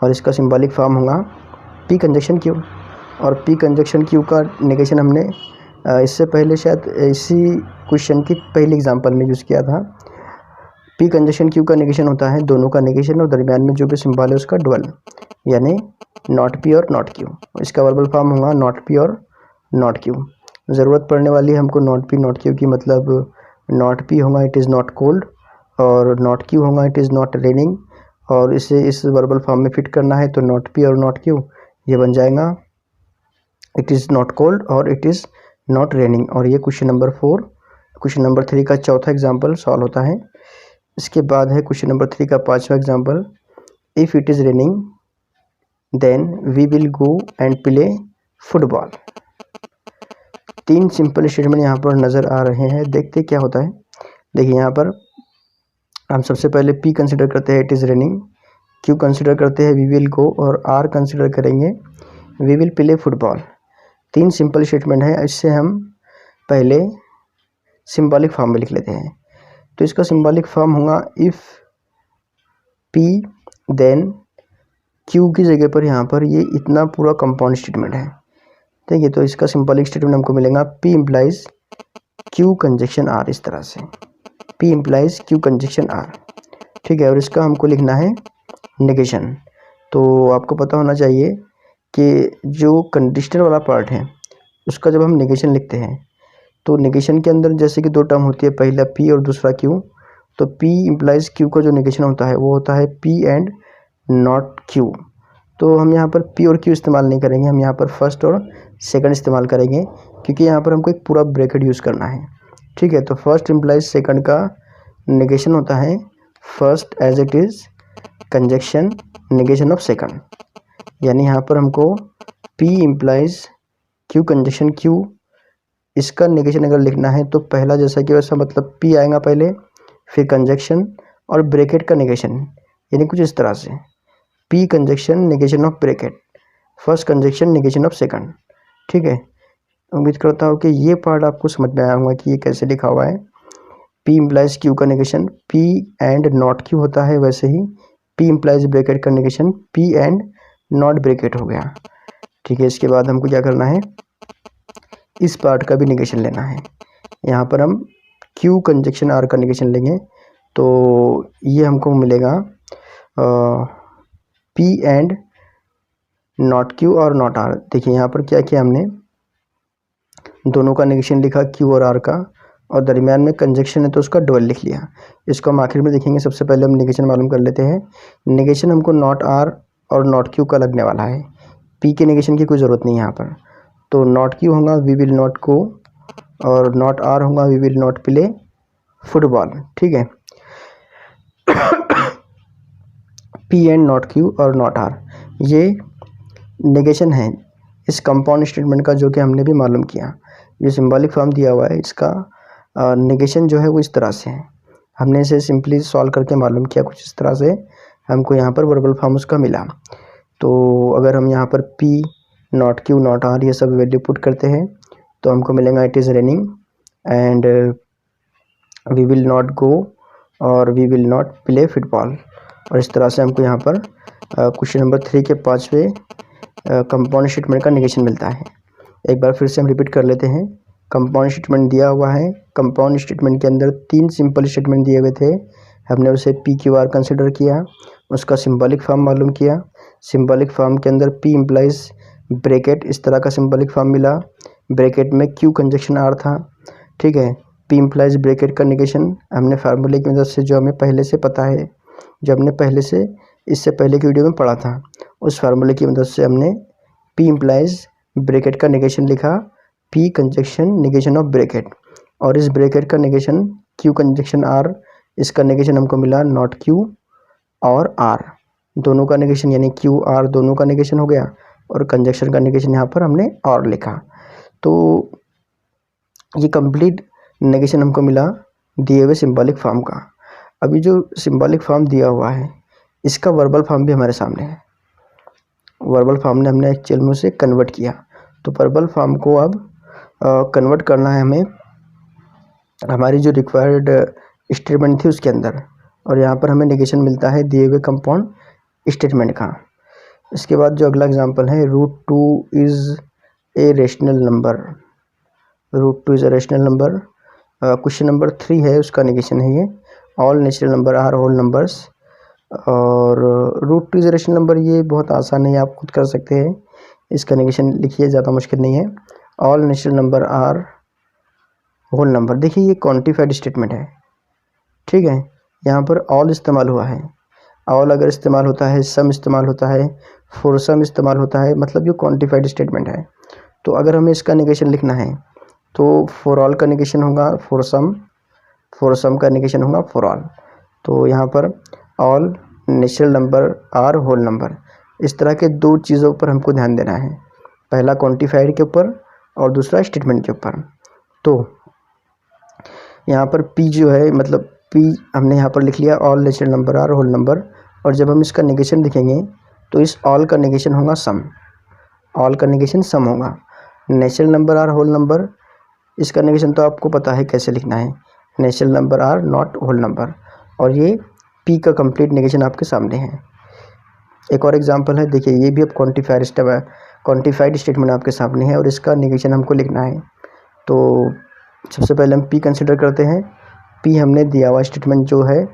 और इसका सिंबॉलिक फॉर्म होगा P कंजक्शन Q। और P कंजक्शन Q का नेगेशन हमने इससे पहले शायद इसी क्वेश्चन की पहली एग्जांपल में यूज़ किया था। P कंजक्शन Q का नेगेशन होता है दोनों का नेगेशन, और दरमियान में जो भी सिंबल है उसका डुअल, यानी नॉट P और नॉट Q। इसका वर्बल फॉर्म होगा नॉट P और नॉट Q। ज़रूरत पड़ने वाली है हमको नॉट P नॉट Q की, मतलब नॉट P होगा इट इज़ नॉट कोल्ड, और नॉट Q होगा इट इज़ नॉट रेनिंग, और इसे इस वर्बल फॉर्म में फिट करना है तो नॉट P और नॉट Q ये बन जाएगा इट इज़ नॉट कोल्ड और इट इज़ नॉट रेनिंग। और ये क्वेश्चन नंबर 4, क्वेश्चन नंबर 3 का चौथा एग्जाम्पल सॉल्व होता है। इसके बाद है क्वेश्चन नंबर 3 का 5वां example, if it is raining then we will go and play football. 3 simple statement यहाँ पर नज़र आ रहे हैं, देखते क्या होता है। देखिए यहाँ पर हम सबसे पहले P कंसिडर करते हैं, it is raining, Q consider करते हैं, वी विल गो, और R कंसिडर करेंगे, we will play football. 3 simple statement है। इससे हम पहले सिंबॉलिक फॉर्म में लिख लेते हैं। तो इसका सिंबॉलिक फॉर्म होगा इफ़ P देन Q की जगह पर यहाँ पर ये इतना पूरा कंपाउंड स्टेटमेंट है, ठीक है। तो इसका सिंबॉलिक स्टेटमेंट हमको मिलेगा P implies Q conjunction R, इस तरह से P implies Q conjunction R, ठीक है। और इसका हमको लिखना है नेगेशन। तो आपको पता होना चाहिए कि जो कंडीशनल वाला पार्ट है उसका जब हम नेगेशन लिखते हैं तो नेगेशन के अंदर जैसे कि 2 टर्म होती है, पहला P और दूसरा Q। तो P इम्प्लाइज Q का जो नेगेशन होता है वो होता है P एंड नॉट Q। तो हम यहाँ पर P और Q इस्तेमाल नहीं करेंगे, हम यहाँ पर फर्स्ट और सेकंड इस्तेमाल करेंगे, क्योंकि यहाँ पर हमको एक पूरा ब्रैकेट यूज़ करना है, ठीक है। तो फर्स्ट इम्प्लाइज सेकंड का नेगेशन होता है first as it is conjunction negation of second, यानी यहाँ पर हमको P implies Q conjunction Q, इसका नेगेशन अगर लिखना है तो पहला जैसा कि वैसा, मतलब P आएगा पहले, फिर कंजक्शन और ब्रैकेट का नेगेशन, यानी कुछ इस तरह से P conjunction negation of bracket, first conjunction negation of second, ठीक है। उम्मीद करता हूँ कि ये पार्ट आपको समझ में आया होगा कि ये कैसे लिखा हुआ है। P इम्प्लाइज Q का negation P and not Q होता है, वैसे ही P इम्प्लाइज ब्रैकेट का negation P and not bracket हो गया, ठीक है। इसके बाद हमको क्या करना है, इस पार्ट का भी नेगेशन लेना है। यहाँ पर हम Q कंजक्शन R का नेगेशन लेंगे, तो ये हमको मिलेगा P एंड नॉट Q और नॉट R। देखिए यहाँ पर क्या किया हमने, दोनों का नेगेशन लिखा Q और R का, और दरमियान में कंजक्शन है तो उसका डबल लिख लिया। इसको हम आखिर में देखेंगे, सबसे पहले हम नेगेशन मालूम कर लेते हैं। नेगेशन हमको नॉट R और नॉट Q का लगने वाला है, P के नेगेशन की कोई ज़रूरत नहीं है यहाँ पर। तो नॉट Q होगा वी विल नॉट गो, और नॉट R होगा we will not play football, ठीक है। P एंड नॉट Q और नॉट R ये नेगेशन है इस कंपाउंड स्टेटमेंट का, जो कि हमने भी मालूम किया। जो सिंबॉलिक फॉर्म दिया हुआ है इसका नेगेशन जो है वो इस तरह से है, हमने इसे सिंपली सॉल्व करके मालूम किया, कुछ इस तरह से हमको यहाँ पर वर्बल फॉर्म उसका मिला। तो अगर हम यहाँ पर P not Q not R ये सब वैल्यू पुट करते हैं तो हमको मिलेगा it is raining and we will not go और we will not play football. और इस तरह से हमको यहाँ पर क्वेश्चन नंबर 3 के 5वें कंपाउंड स्टेटमेंट का नेगेशन मिलता है। एक बार फिर से हम रिपीट कर लेते हैं। कंपाउंड स्टेटमेंट दिया हुआ है, कंपाउंड स्टेटमेंट के अंदर 3 सिंपल स्टेटमेंट दिए हुए थे, हमने उसे P Q R कंसिडर किया, उसका सिंबॉलिक फॉर्म मालूम किया। सिंबॉलिक फॉर्म के अंदर P इम्प्लाइज ब्रैकेट, इस तरह का सिंबॉलिक फॉर्म मिला, ब्रैकेट में Q कंजक्शन R था, ठीक है। P इम्प्लाइज ब्रैकेट का नेगेशन हमने फार्मूले की मदद से, जो हमें पहले से पता है, जो हमने पहले से इससे पहले की वीडियो में पढ़ा था, उस फार्मूले की मदद से हमने P इम्प्लाइज ब्रैकेट का नेगेशन लिखा, P conjunction negation of bracket, और इस ब्रैकेट का नेगेशन Q कंजक्शन R, इसका नेगेशन हमको मिला नॉट Q और R, दोनों का नेगेशन, यानी Q R दोनों का नेगेशन हो गया, और कंजक्शन का नेगेशन यहाँ पर हमने और लिखा। तो ये कंप्लीट नेगेशन हमको मिला दिए हुए सिंबॉलिक फॉर्म का। अभी जो सिंबॉलिक फॉर्म दिया हुआ है इसका वर्बल फॉर्म भी हमारे सामने है, वर्बल फॉर्म ने हमने एक्चुअल में उसे कन्वर्ट किया। तो वर्बल फॉर्म को अब कन्वर्ट करना है हमें हमारी जो रिक्वायर्ड स्टेटमेंट थी उसके अंदर, और यहाँ पर हमें नेगेशन मिलता है दिए हुए कंपाउंड स्टेटमेंट का। इसके बाद जो अगला एग्जांपल है, √2 is a rational number, √2 is a rational number. Question number 3 है, उसका नेगेशन है ये, all natural number are whole numbers. और √2 इज़ ए रेशनल नंबर, ये बहुत आसान है, आप खुद कर सकते हैं, इसका नेगेशन लिखिए, ज़्यादा मुश्किल नहीं है। All natural number are whole number, देखिए ये क्वांटिफाइड स्टेटमेंट है, ठीक है। यहाँ पर ऑल इस्तेमाल हुआ है, ऑल अगर इस्तेमाल होता है, सम इस्तेमाल होता है, फॉर सम इस्तेमाल होता है, मतलब ये क्वांटिफाइड स्टेटमेंट है। तो अगर हमें इसका नेगेशन लिखना है तो फॉर ऑल का नेगेशन होगा फॉर सम का नेगेशन होगा फॉर ऑल। तो यहाँ पर all natural number are whole number, इस तरह के दो चीज़ों पर हमको ध्यान देना है, पहला क्वांटिफायर के ऊपर और दूसरा स्टेटमेंट के ऊपर। तो यहाँ पर पी जो है, मतलब पी हमने यहाँ पर लिख लिया all natural number are whole number, और जब हम इसका नेगेशन लिखेंगे तो इस ऑल का नेगेशन होगा सम, ऑल का नेगेशन सम होगा। Natural number are whole number, इसका नेगेशन तो आपको पता है कैसे लिखना है, natural number are not whole number, और ये पी का कंप्लीट नेगेशन आपके सामने है। एक और एग्जांपल है, देखिए ये भी अब क्वांटिफाइड स्टेटमेंट आपके सामने है और इसका नेगेशन हमको लिखना है। तो सबसे पहले हम पी कंसिडर करते हैं। पी हमने दिया हुआ स्टेटमेंट जो है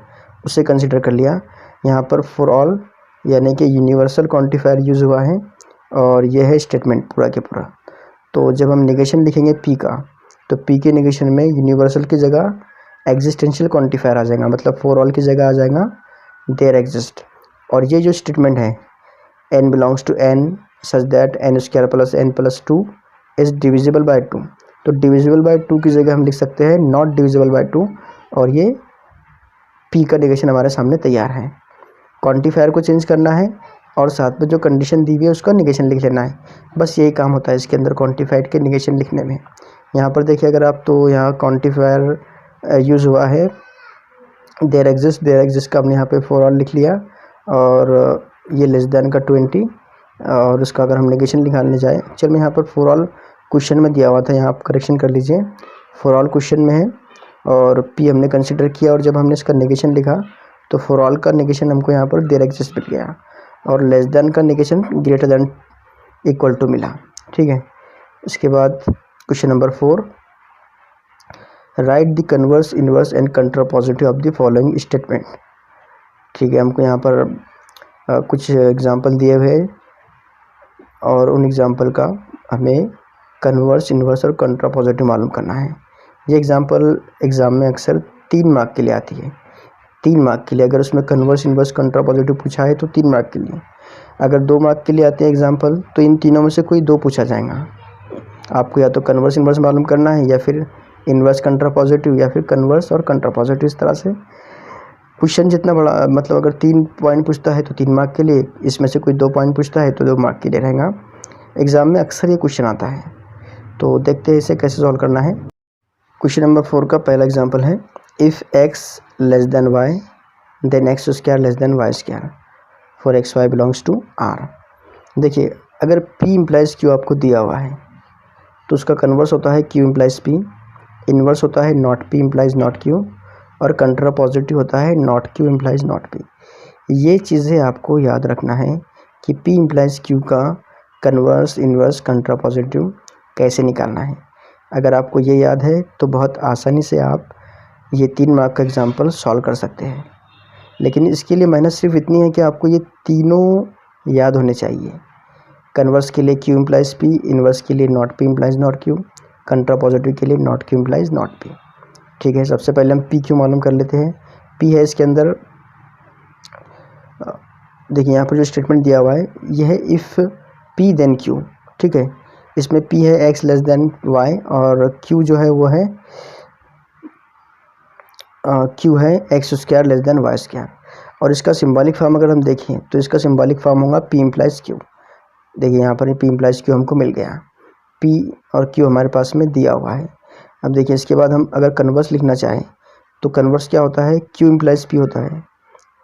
उसे कंसिडर कर लिया। यहाँ पर फॉर ऑल यानी कि यूनिवर्सल क्वांटिफायर यूज़ हुआ है और यह है स्टेटमेंट पूरा के पूरा। तो जब हम नेगेशन लिखेंगे पी का, तो पी के नेगेशन में यूनिवर्सल की जगह एग्जिस्टेंशियल क्वांटिफायर आ जाएगा, मतलब फॉर ऑल की जगह आ जाएगा देयर एग्जिस्ट। और ये जो स्टेटमेंट है n belongs to n such that n square plus n plus 2 is divisible by 2, तो डिविजिबल बाय 2 की जगह हम लिख सकते हैं नॉट डिविजिबल बाय 2, और ये p का नेगेशन हमारे सामने तैयार है। क्वांटिफायर को चेंज करना है और साथ में जो कंडीशन दी हुई है उसका नेगेशन लिख लेना है, बस यही काम होता है इसके अंदर क्वांटिफाइड के नेगेशन लिखने में। यहाँ पर देखिए अगर आप, तो यहाँ क्वांटिफायर यूज़ हुआ है देयर एग्जिस्ट का हमने यहाँ पे फॉर ऑल लिख लिया, और ये लेस देन का 20, और उसका अगर हम नेगेशन निकालने जाए, चलो यहाँ पर फॉर ऑल क्वेश्चन में दिया हुआ था, यहाँ आप करेक्शन कर लीजिए, फॉर ऑल क्वेश्चन में है और पी हमने कंसिडर किया, और जब हमने इसका नेगेशन लिखा तो फॉर ऑल का नेगेशन हमको यहाँ पर देयर एग्जिस्ट मिल गया, और लेस देन का negation greater than equal to मिला। ठीक है, इसके बाद question number 4, write the converse inverse and contrapositive of the following statement. ठीक है, हमको यहाँ पर कुछ एग्जांपल दिए हुए और उन एग्जांपल का हमें कन्वर्स इनवर्स और कंट्रापोजिटिव मालूम करना है। ये एग्जांपल एग्ज़ाम में अक्सर 3 मार्क के लिए आती है, 3 मार्क के लिए। अगर उसमें कन्वर्स इनवर्स कंट्रापोजिटिव पूछा है तो 3 मार्क के लिए, अगर 2 मार्क के लिए आते हैं एग्जांपल तो इन तीनों में से कोई 2 पूछा जाएगा। आपको या तो कन्वर्स इनवर्स मालूम करना है, या फिर इनवर्स कंट्रापोजिटिव, या फिर कन्वर्स और कंट्रापोजिटिव। इस तरह से क्वेश्चन जितना बड़ा, मतलब अगर 3 पॉइंट पूछता है तो 3 मार्क के लिए, इसमें से कोई 2 पॉइंट पूछता है तो 2 मार्क के लिए रहेगा। एग्ज़ाम में अक्सर ये क्वेश्चन आता है, तो देखते हैं इसे कैसे सॉल्व करना है। क्वेश्चन नंबर 4 का पहला एग्जांपल है, if x less than y then x square less than y square for x y belongs to r। देखिए अगर p इम्प्लाइज q आपको दिया हुआ है तो उसका कन्वर्स होता है q इम्प्लाइज p, इन्वर्स होता है not p implies not q, और कंट्रापोजिटिव होता है not q implies not p। ये चीज़ें आपको याद रखना है कि p इम्प्लाइज q का कन्वर्स इन्वर्स कंट्रापोजिटिव कैसे निकालना है। अगर आपको ये याद है तो बहुत आसानी से आप ये 3 मार्क का एग्जाम्पल सॉल्व कर सकते हैं, लेकिन इसके लिए मेहनत सिर्फ इतनी है कि आपको ये तीनों याद होने चाहिए। कन्वर्स के लिए q इम्प्लाइज p, इन्वर्स के लिए not p implies not q, कंट्रापोजिटिव के लिए not q implies not p। ठीक है, सबसे पहले हम p q मालूम कर लेते हैं। p है इसके अंदर, देखिए यहाँ पर जो स्टेटमेंट दिया हुआ है यह है इफ़ p देन q। ठीक है, इसमें p है x लेस देन y, और q जो है वो है q है x square less than y square, और इसका सिंबॉलिक फॉर्म अगर हम देखें तो इसका सिंबॉलिक फॉर्म होगा p इम्प्लाइज q। देखिए यहाँ पर p इम्प्लाइज q हमको मिल गया, p और q हमारे पास में दिया हुआ है। अब देखिए इसके बाद हम अगर कन्वर्स लिखना चाहें तो कन्वर्स क्या होता है, q इम्प्लाइज p होता है,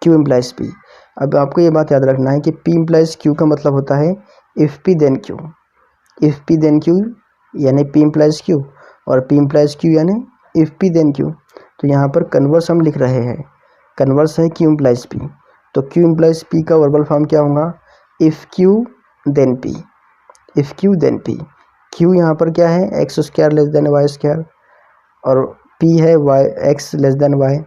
q इम्प्लाइज p। अब आपको ये बात याद रखना है कि p इम्प्लाइज q का मतलब होता है if p then q, if p then q यानी p इम्प्लाइज q, और p इम्प्लाइज q यानी इफ़ p देन q। तो यहाँ पर कन्वर्स हम लिख रहे हैं, कन्वर्स है q इम्प्लाइज p, तो q इम्प्लाइज p का वर्बल फॉर्म क्या होगा, if q then p, if q then p। q यहाँ पर क्या है, x square less than y square, और p है y x less than y,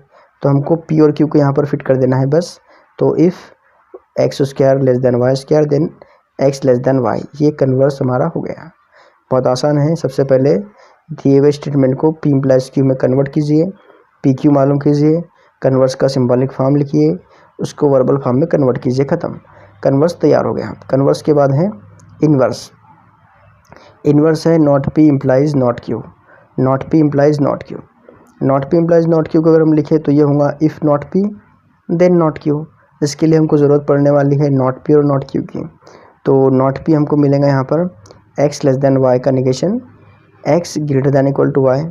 तो हमको p और q को यहाँ पर फिट कर देना है बस। तो if x square less than y square then x less than y, ये कन्वर्स हमारा हो गया। बहुत आसान है, सबसे पहले दिए हुए स्टेटमेंट को p इम्प्लाइज q में कन्वर्ट कीजिए, पी क्यू मालूम कीजिए, कन्वर्स का सिंबॉलिक फॉर्म लिखिए, उसको वर्बल फॉर्म में कन्वर्ट कीजिए, ख़त्म, कन्वर्स तैयार हो गया। कन्वर्स के बाद है इन्वर्स, इन्वर्स है not p implies not q, not p implies not q, not p implies not q को अगर हम लिखें तो ये होगा if not p then not q. इसके लिए हमको ज़रूरत पड़ने वाली है नॉट पी और नॉट क्यू की। तो नॉट पी हमको मिलेगा यहाँ पर x लेस देन वाई का negation, x greater than equal to y,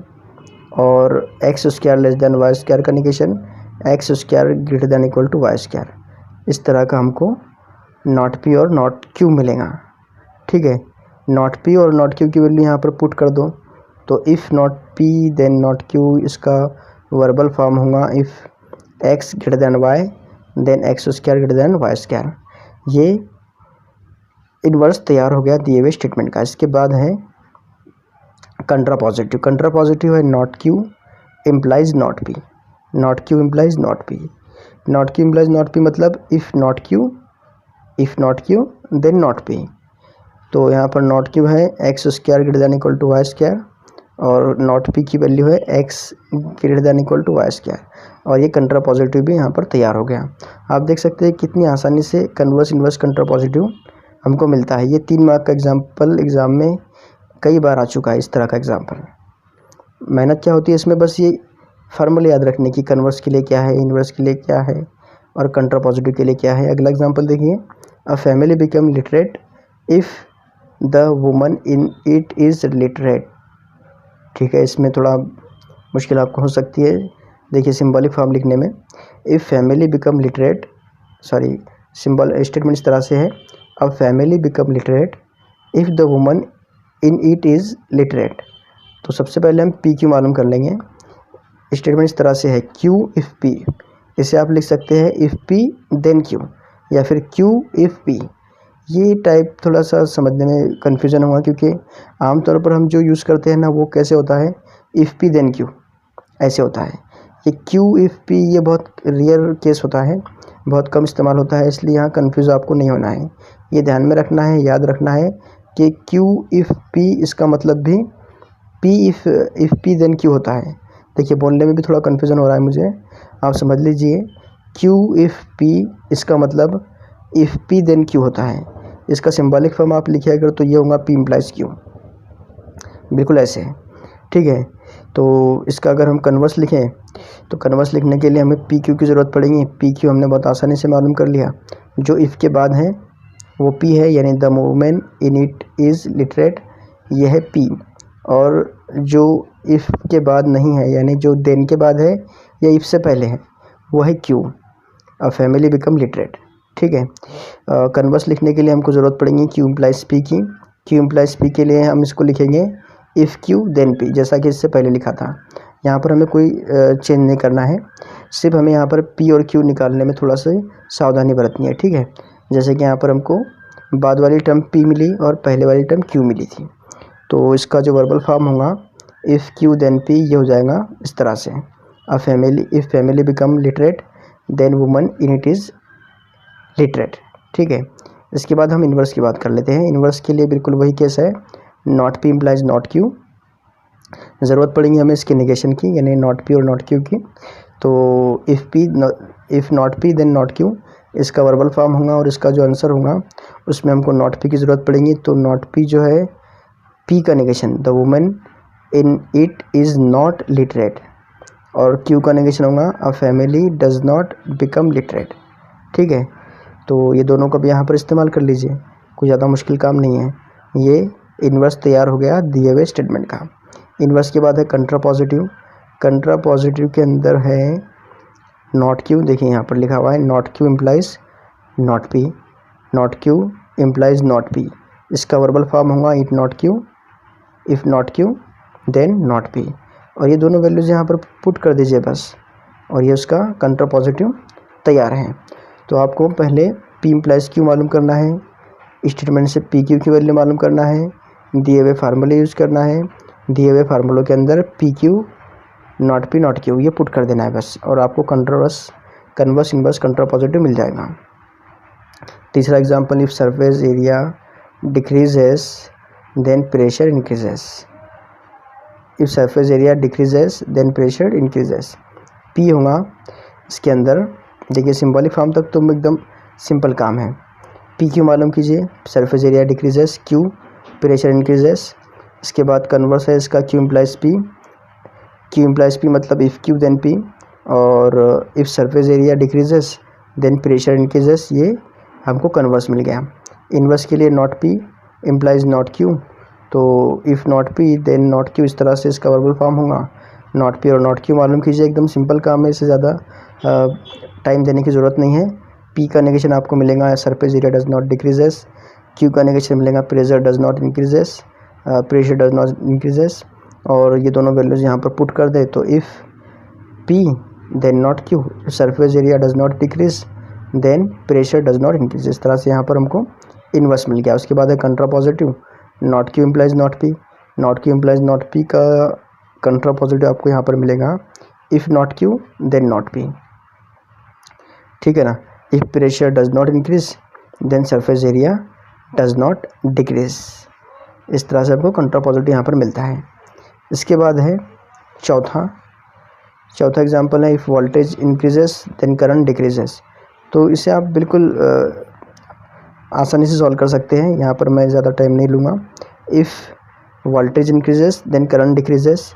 और x square less than y square का negation, x square greater than equal to Y square. इस तरह का हमको नॉट पी और नॉट क्यू मिलेगा। ठीक है, नॉट पी और नॉट क्यू की वैल्यू यहाँ पर पुट कर दो। तो if not P then not q, इसका वर्बल फॉर्म होगा if x greater than y then x square greater than y square. ये इन्वर्स तैयार हो गया दिए हुए स्टेटमेंट का। इसके बाद है कंट्रा पॉजिटिव। कंट्रा पॉजिटिव है not Q implies not P, not Q implies not P. Not Q implies not P मतलब if not Q then not P. तो यहाँ पर नॉट क्यू है x square greater than equal to Y square, और not P की value है X greater than equal to Y square, और ये कंट्रा पॉजिटिव भी यहाँ पर तैयार हो गया। आप देख सकते हैं कितनी आसानी से कन्वर्स इन्वर्स कंट्रा पॉजिटिव हमको मिलता है। ये 3 मार्क का एग्जाम्पल एग्ज़ाम में कई बार आ चुका है इस तरह का एग्जाम्पल। मेहनत क्या होती है इसमें, बस ये फार्मूला याद रखने की, कन्वर्स के लिए क्या है, इन्वर्स के लिए क्या है, और कंट्रा पॉजिटिव के लिए क्या है। अगला एग्जाम्पल देखिए, a family become literate if the woman in it is literate. ठीक है, इसमें थोड़ा मुश्किल आपको हो सकती है। देखिए सिंबॉलिक फॉर्म लिखने में, if family become literate, sorry symbol statement इस तरह से है, a family become literate if the woman in it is literate. तो सबसे पहले हम पी क्यू मालूम कर लेंगे। स्टेटमेंट इस तरह से है क्यू इफ़ पी, इसे आप लिख सकते हैं इफ़ पी देन क्यू, या फिर क्यू इफ़ पी। ये टाइप थोड़ा सा समझने में कन्फ्यूज़न हुआ, क्योंकि आमतौर पर हम जो यूज़ करते हैं ना वो कैसे होता है, इफ़ पी देन क्यू ऐसे होता है। ये क्यू इफ़ पी ये बहुत रेयर केस होता है, बहुत कम इस्तेमाल होता है, इसलिए यहाँ कन्फ्यूज़ आपको नहीं होना है। ये ध्यान में रखना है, याद रखना है कि क्यू इफ़ पी इसका मतलब भी p if p then q होता है। देखिए बोलने में भी थोड़ा कन्फ्यूज़न हो रहा है मुझे, आप समझ लीजिए। क्यू इफ़ पी इसका मतलब इफ़ पी देन क्यू होता है। इसका सिंबॉलिक फॉर्म आप लिखिए अगर, तो ये होगा पी इम्प्लाइज क्यू, बिल्कुल ऐसे। ठीक है, तो इसका अगर हम कन्वर्स लिखें तो कन्वर्स लिखने के लिए हमें पी क्यू की ज़रूरत पड़ेगी। पी क्यू हमने बहुत आसानी से मालूम कर लिया, जो इफ़ के बाद है वो पी है, यानी the women in it is literate, ये है पी। और जो इफ़ के बाद नहीं है, यानी जो देन के बाद है या इफ़ से पहले है, वो है Q, a family become literate. ठीक है, कन्वर्स लिखने के लिए हमको ज़रूरत पड़ेगी क्यू इम्प्लाइज पी की। क्यू इम्प्लाइज पी के लिए हम इसको लिखेंगे इफ़ क्यू देन पी, जैसा कि इससे पहले लिखा था। यहाँ पर हमें कोई चेंज नहीं करना है, सिर्फ हमें यहाँ पर पी और क्यू निकालने में थोड़ा सा सावधानी बरतनी है। ठीक है, जैसे कि यहाँ पर हमको बाद वाली टर्म पी मिली और पहले वाली टर्म क्यू मिली थी, तो इसका जो वर्बल फॉर्म होगा इफ़ क्यू देन पी, ये हो जाएगा इस तरह से, a family if family become literate then woman in it is literate. ठीक है, इसके बाद हम इन्वर्स की बात कर लेते हैं। इन्वर्स के लिए बिल्कुल वही केस है, not P implies not q. ज़रूरत पड़ेगी हमें इसके निगेशन की, यानी नॉट पी और नॉट क्यू की। तो if not P then not q इसका वर्बल फॉर्म होगा, और इसका जो आंसर होगा उसमें हमको नॉट पी की ज़रूरत पड़ेगी। तो नॉट पी जो है पी का negation, the women in it is not literate, और क्यू का निगेशन होगा a family does not become literate. ठीक है, तो ये दोनों का भी यहाँ पर इस्तेमाल कर लीजिए, कोई ज़्यादा मुश्किल काम नहीं है। ये इन्वर्स तैयार हो गया दिए हुए स्टेटमेंट का। इन्वर्स के बाद है कंट्रा पॉजिटिव। कंट्रा पॉजिटिव के अंदर है नॉट क्यू, देखिए यहाँ पर लिखा हुआ है not Q implies not P, not Q implies not p. इसका वर्बल फॉर्म होगा if not Q then not P, और ये दोनों वैल्यूज़ यहाँ पर पुट कर दीजिए बस, और ये उसका कंट्रा पॉजिटिव तैयार है। तो आपको पहले पी इम्प्लाइज क्यू मालूम करना है, स्टेटमेंट से पी क्यू की वैल्यू मालूम करना है, दिए हुए फार्मूले यूज़ करना है, दिए हुए फार्मूलों के अंदर पी क्यू नॉट क्यू ये पुट कर देना है बस, और आपको कन्वर्स इन्वर्स कंट्रा पॉजिटिव मिल जाएगा। तीसरा example, if surface area decreases then pressure increases. If surface area decreases then pressure increases, p होगा इसके अंदर। देखिए सिंबॉलिक फॉर्म तक तो एकदम सिंपल काम है। पी क्यू मालूम कीजिए, surface area decreases, Q pressure increases. इसके बाद कन्वर्स है इसका क्यू इम्प्लाइज पी मतलब इफ़ क्यू देन पी, और if surface area decreases then pressure increases, ये हमको कन्वर्स मिल गया। इन्वर्स के लिए not P implies not Q, तो if not P then not Q, इस तरह से इसका वर्बल फॉर्म होगा। नॉट पी और नॉट क्यू मालूम कीजिए, एकदम सिंपल काम है, इससे ज़्यादा टाइम देने की ज़रूरत नहीं है। पी का नेगेशन आपको मिलेगा surface area does not decreases, Q का नेगेशन मिलेगा pressure does not increases, pressure does not increases, और ये दोनों वैल्यूज़ यहाँ पर पुट कर दे तो if p then not q, surface area does not decrease then pressure does not increase, इस तरह से यहाँ पर हमको इन्वर्स मिल गया। उसके बाद है contrapositive, not Q implies not P, not Q implies not P का कंट्रा पॉजिटिव आपको यहाँ पर मिलेगा if not Q then not P, ठीक है ना। If pressure does not increase then surface area does not decrease, इस तरह से आपको कंट्रा पॉजिटिव यहाँ पर मिलता है। इसके बाद है चौथा एग्जांपल है if voltage increases then current decreases, तो इसे आप बिल्कुल आसानी से सॉल्व कर सकते हैं, यहाँ पर मैं ज़्यादा टाइम नहीं लूँगा। If voltage increases then current decreases,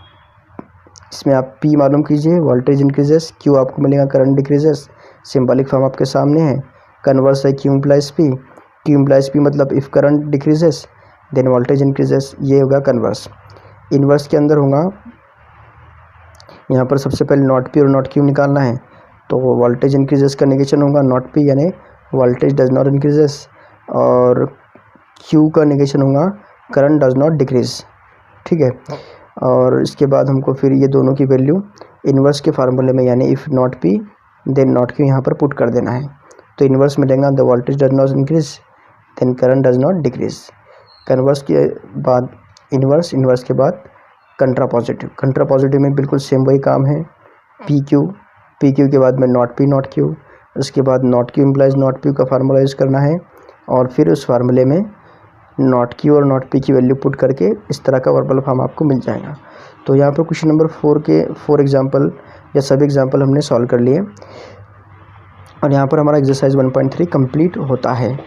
इसमें आप P मालूम कीजिए, वोल्टेज इंक्रीजेस, Q आपको मिलेगा करंट डिक्रीजेस, सिंबॉलिक फॉर्म आपके सामने है। कन्वर्स है Q implies P, Q implies P मतलब if current decreases then voltage increases, ये होगा कन्वर्स। इन्वर्स के अंदर होगा, यहाँ पर सबसे पहले नॉट P और नॉट Q निकालना है, तो वोल्टेज इंक्रीजेस का नेगेशन होगा नॉट P यानी वोल्टेज डज नॉट इंक्रीजेस, और Q का नेगेशन होगा करंट डज नॉट डिक्रीज, ठीक है। और इसके बाद हमको फिर ये दोनों की वैल्यू इन्वर्स के फार्मूले में यानी if not P then not Q यहाँ पर पुट कर देना है, तो इन्वर्स मिलेगा the voltage does not increase then current does not decrease. Converse के बाद इन्वर्स के बाद कंट्रा पॉजिटिव में बिल्कुल सेम वही काम है, पी क्यू के बाद में नॉट P नॉट Q, उसके बाद not Q implies not P का फार्मूला यूज़ करना है, और फिर उस फार्मूले में नॉट Q और नॉट P की वैल्यू पुट करके इस तरह का वर्बल फॉर्म आपको मिल जाएगा। तो यहाँ पर क्वेश्चन नंबर 4 के 4 एग्जाम्पल या सभी एग्जाम्पल हमने सॉल्व कर लिए, और यहाँ पर हमारा एक्सरसाइज 1.3 कंप्लीट होता है।